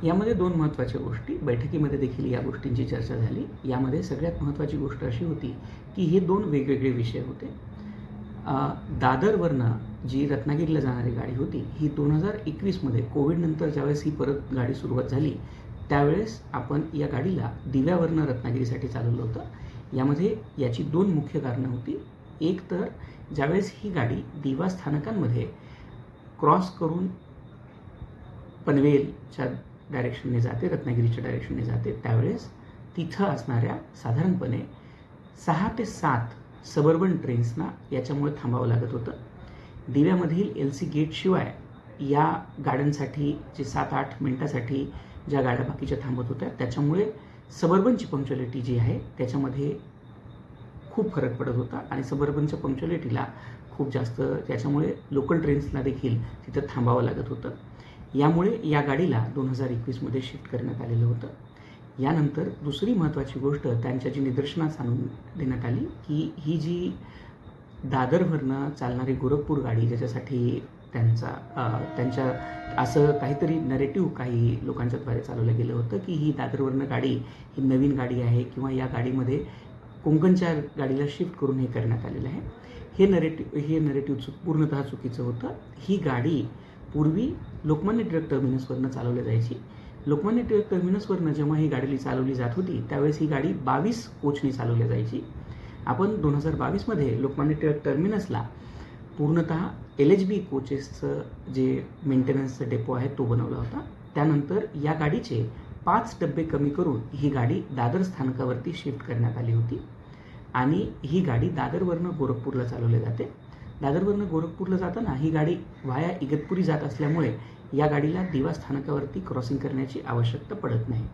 यामध्ये दोन महत्त्वाच्या गोष्टी बैठकीमध्ये देखील या गोष्टींची चर्चा झाली. यामध्ये सगळ्यात महत्त्वाची गोष्ट अशी होती की हे दोन वेगवेगळे विषय होते. दादरवरनं जी रत्नागिरीला जाणारी गाडी होती ही 2021मध्ये कोविडनंतर ज्यावेळेस ही परत गाडी सुरुवात झाली त्यावेळेस आपण या गाडीला दिव्यावरनं रत्नागिरीसाठी चालवलं होतं. यामध्ये याची दोन मुख्य कारणं होती. एक तर ज्यावेळेस ही गाडी दिवा स्थानकांमध्ये क्रॉस करून पनवेलच्या डायरेक्शनने जाते, रत्नागिरीच्या डायरेक्शनने जाते, त्यावेळेस तिथं असणाऱ्या साधारणपणे 6 ते 7 सबर्बन ट्रेन्सना याच्यामुळे थांबावं लागत होतं. दिव्यामधील LC गेटशिवाय या गाड्यांसाठी जे 7-8 मिनटासाठी ज्या गाड्या बाकीच्या थांबत होत्या त्याच्यामुळे सबर्बनची पंक्च्युअलिटी जी आहे त्याच्यामध्ये खूप फरक पडत होता आणि सबर्बनच्या पंक्च्युअलिटीला खूप जास्त त्याच्यामुळे लोकल ट्रेन्सला देखील तिथं थांबावं लागत होतं. यामुळे या गाडीला 2021मध्ये शिफ्ट करण्यात आलेलं होतं. यानंतर दुसरी महत्त्वाची गोष्ट त्यांच्या जी निदर्शनास आणून देण्यात आली की ही जी दादरवरनं चालणारी गोरखपूर गाडी ज्याच्यासाठी त्यांच्या असं काहीतरी नरेटिव्ह काही लोकांच्याद्वारे चालवलं गेलं होतं की ही दादरवरनं गाडी ही नवीन गाडी आहे किंवा या गाडीमध्ये कोकणच्या गाडीला शिफ्ट करून हे करण्यात आलेलं आहे. हे नरेटिव्ह पूर्णतः चुकीचं होतं. ही गाडी पूर्वी लोकमान्य टिळक टर्मिनसवरनं चालवली जायची. लोकमान्य टिळक टर्मिनसवरनं जेव्हा ही गाडी चालवली जात होती त्यावेळेस ही गाडी 22 कोचनी चालवली जायची. आपण 2022मध्ये लोकमान्य टिळक टर्मिनसला पूर्णतः LHB कोचेसचं जे मेंटेनन्सचा डेपो आहे तो बनवला होता. त्यानंतर या गाडीचे 5 डब्बे कमी करून ही गाडी दादर स्थानकावरती शिफ्ट करण्यात आली होती आणि ही गाडी दादरवरनं गोरखपूरला चालवली जाते. दादरवरनं गोरखपूरला जाताना ही गाडी व्हाया इगतपुरी जात असल्यामुळे या गाडीला दिवा स्थानकावरती क्रॉसिंग करण्याची आवश्यकता पडत नाही.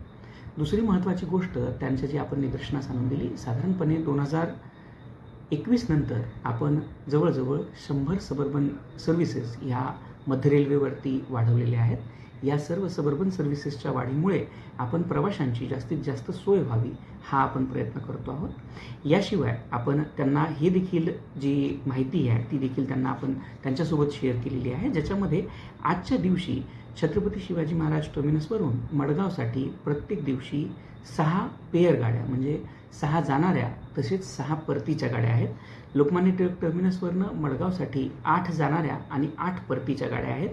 दुसरी महत्त्वाची गोष्ट त्यांच्या जी आपण निदर्शनास आणून दिली, साधारणपणे 2021 नंतर आपण जवळजवळ 100 सबर्बन सर्व्हिसेस ह्या मध्य रेल्वेवरती वाढवलेल्या आहेत. या सर्व सबर्बन सर्व्हिसेसच्या वाढीमुळे आपण प्रवाशांची जास्तीत जास्त सोय व्हावी हा आपण प्रयत्न करतो आहोत. याशिवाय आपण त्यांना हे देखील जी माहिती आहे ती देखील त्यांना आपण त्यांच्यासोबत शेअर केलेली आहे, ज्याच्यामध्ये आजच्या दिवशी छत्रपती शिवाजी महाराज टर्मिनसवरून मडगावसाठी प्रत्येक दिवशी 6 पेअर गाड्या म्हणजे 6 जाणाऱ्या तसेच 6 परतीच्या गाड्या आहेत. लोकमान्य टिळक टर्मिनसवरनं मडगावसाठी 8 जाणाऱ्या आणि 8 परतीच्या गाड्या आहेत.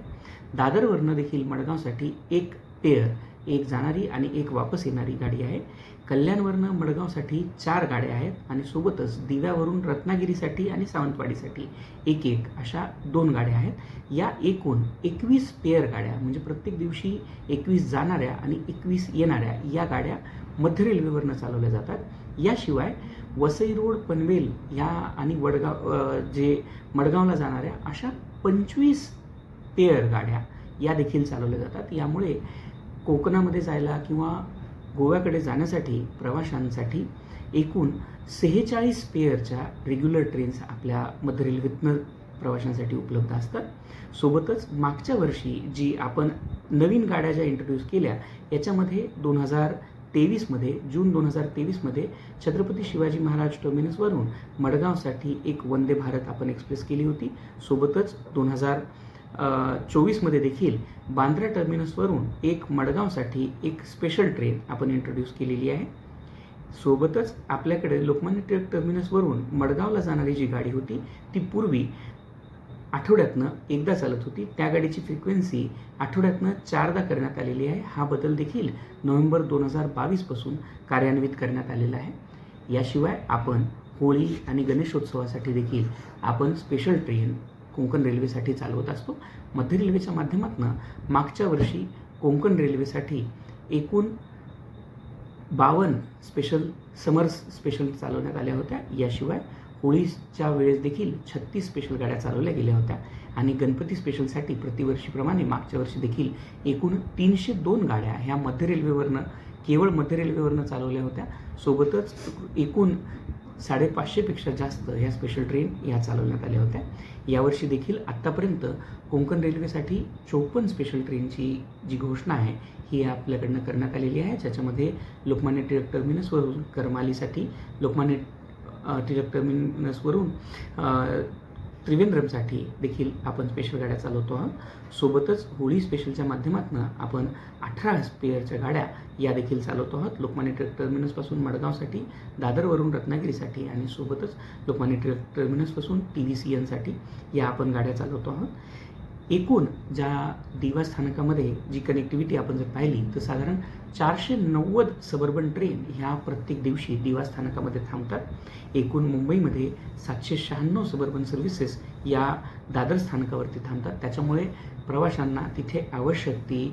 दादरवरनं देखील मडगावसाठी 1 पेअर, 1 जाणारी आणि 1 वापस येणारी गाडी आहे. कल्याणवरनं मडगावसाठी 4 गाड्या आहेत आणि सोबतच दिव्यावरून रत्नागिरीसाठी आणि सावंतवाडीसाठी 1-1 अशा 2 गाड्या आहेत. या एकूण 21 पेअर गाड्या म्हणजे प्रत्येक दिवशी 21 जाणाऱ्या आणि 21 येणाऱ्या या गाड्या मध्य रेल्वेवरनं चालवल्या जातात. याशिवाय वसई रोड, पनवेल या आणि मडगावला जाणाऱ्या अशा 25 पेअर गाड्या या देखील चालवल्या जातात. यामुळे कोकणामध्ये जायला किंवा गोव्याकडे जाण्यासाठी प्रवाशांसाठी एकूण 46 पेअरच्या रेग्युलर ट्रेन्स आपल्या मध्य रेल्वेतनं प्रवाशांसाठी उपलब्ध असतात. सोबतच मागच्या वर्षी जी आपण नवीन गाड्या ज्या इंट्रोड्यूस केल्या याच्यामध्ये 2023मध्ये जून 2023मध्ये छत्रपती शिवाजी महाराज टर्मिनसवरून मडगावसाठी एक वंदे भारत आपण एक्सप्रेस केली होती. सोबतच 2024मध्ये देखील बांद्रा टर्मिनसवरून एक मडगावसाठी एक स्पेशल ट्रेन आपण इंट्रोड्यूस केलेली आहे. सोबतच आपल्याकडे लोकमान्य टिळक टर्मिनसवरून मडगावला जाणारी जी गाडी होती ती पूर्वी आठवड्यातनं एकदा चालत होती. त्या गाडीची फ्रिक्वेन्सी आठवड्यातनं 4दा करण्यात आलेली आहे. हा बदल देखील नोव्हेंबर 2022 पासून कार्यान्वित करण्यात आलेला आहे. याशिवाय आपण होळी आणि गणेशोत्सवासाठी देखील आपण स्पेशल ट्रेन कोकण रेल्वेसाठी चालवत असतो. मध्य रेल्वेच्या माध्यमातून मागच्या वर्षी कोकण रेल्वेसाठी एकूण 52 समर स्पेशल चालवण्यात आल्या होत्या. याशिवाय होळीच्या वेळेस देखील 36 स्पेशल गाड्या चालवल्या गेल्या होत्या आणि गणपती स्पेशलसाठी प्रतिवर्षीप्रमाणे मागच्या वर्षी देखील एकूण 302 गाड्या ह्या केवळ मध्य रेल्वेवरनं चालवल्या होत्या. सोबतच एकूण 550पेक्षा जास्त ह्या स्पेशल ट्रेन ह्या चालवण्यात आल्या होत्या. यावर्षी देखील आत्तापर्यंत कोकण रेल्वेसाठी 54 स्पेशल ट्रेनची जी घोषणा आहे ही आपल्याकडनं करण्यात आलेली आहे, ज्याच्यामध्ये लोकमान्य टिळक टर्मिनसवरून करमालीसाठी, लोकमान्य टिळक टर्मिनसवरून त्रिवेंद्रमसाठी देखील आपण स्पेशल गाड्या चालवतो आहोत. सोबतच होळी स्पेशलच्या माध्यमातून आपण 18 स्पेअरच्या गाड्या या देखील चालवतो आहोत. लोकमान्य टिळक टर्मिनसपासून मडगावसाठी, दादरवरून रत्नागिरीसाठी आणि सोबतच लोकमान्य टिळक टर्मिनसपासून TVCNसाठी या आपण गाड्या चालवतो आहोत. एकूण ज्या दिवा स्थानकामध्ये जी कनेक्टिव्हिटी आपण जर पाहिली तर साधारण 490 सबर्बन ट्रेन ह्या प्रत्येक दिवशी दिवा स्थानकामध्ये थांबतात. एकूण मुंबईमध्ये 796 सबर्बन सर्व्हिसेस या दादर स्थानकावरती थांबतात. त्याच्यामुळे प्रवाशांना तिथे आवश्यक ती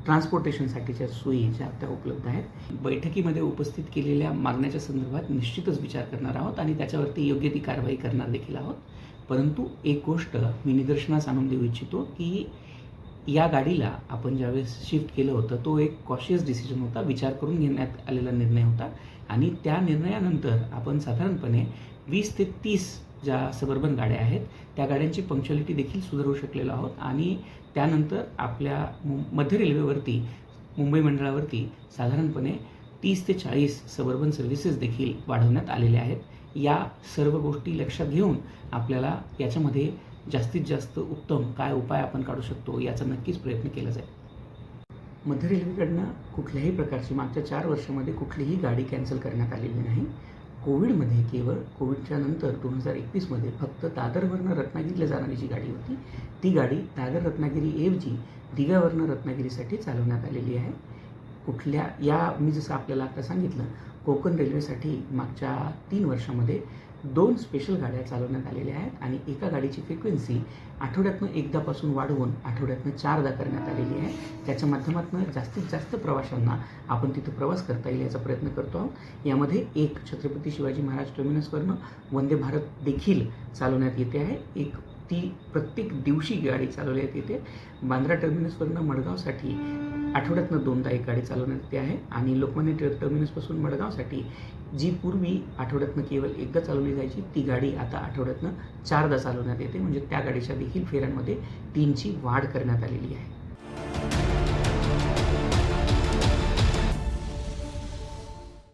ट्रान्सपोर्टेशनसाठीच्या सोयी ज्या त्या उपलब्ध आहेत. बैठकीमध्ये उपस्थित केलेल्या मागण्याच्या संदर्भात निश्चितच विचार करणार आहोत आणि त्याच्यावरती योग्य ती कारवाई करणार देखील आहोत. परंतु एक गोष्ट मी निदर्शनास आणून देऊ इच्छितो की या गाडीला आपण ज्यावेळेस शिफ्ट केलं होतं तो एक कॉशियस डिसिजन होता, विचार करून घेण्यात आलेला निर्णय होता आणि त्या निर्णयानंतर आपण साधारणपणे 20 ते 30 ज्या सबर्बन गाड्या आहेत त्या गाड्यांची पंक्च्युअलिटी देखील सुधारू शकलेलो आहोत आणि त्यानंतर आपल्या मध्य रेल्वेवरती मुंबई मंडळावरती साधारणपणे 30 ते 40 सबर्बन सर्व्हिसेस देखील वाढवण्यात आलेल्या आहेत. या सर्व गोष्टी लक्षात घेऊन आपल्याला याच्यामध्ये जास्तीत जास्त उत्तम काय उपाय आपण काढू शकतो याचा नक्कीच प्रयत्न केला जाईल. मध्य रेल्वेकडनं कुठल्याही प्रकारची मागच्या 4 वर्षामध्ये कुठलीही गाडी कॅन्सल करण्यात आलेली नाही. कोविडमध्ये केवळ कोविडच्या नंतर 2021मध्ये फक्त दादरवरनं रत्नागिरीला जाणारी जी गाडी होती ती गाडी दादर रत्नागिरीऐवजी दिव्यावरनं रत्नागिरीसाठी चालवण्यात आलेली आहे. कुठल्या या मी जसं आपल्याला आता सांगितलं कोकण रेल्वेसाठी मागच्या 3 वर्षामध्ये 2 स्पेशल गाड्या चालवण्यात आलेल्या आहेत आणि एका गाडीची फ्रिक्वेन्सी आठवड्यातनं एकदापासून वाढवून आठवड्यातनं 4दा करण्यात आलेली आहे. त्याच्या माध्यमातून जास्तीत जास्त प्रवाशांना आपण तिथं प्रवास करता येईल याचा प्रयत्न करतो आहोत. यामध्ये एक छत्रपती शिवाजी महाराज टर्मिनसवरनं वंदे भारत देखील चालवण्यात येते आहे. ती प्रत्येक दिवशी गाडी चालवण्यात येते. बांद्रा टर्मिनसवरनं मडगावसाठी आठवड्यातनं 2दा एक गाडी चालवण्यात येते आहे आणि लोकमान्य टिळक टर्मिनसपासून मडगावसाठी जी पूर्वी आठवड्यातनं केवळ एकदा चालवली जायची ती गाडी आता आठवड्यातनं 4दा चालवण्यात येते. म्हणजे त्या गाडीच्या देखील फेऱ्यांमध्ये 3ची वाढ करण्यात आलेली आहे.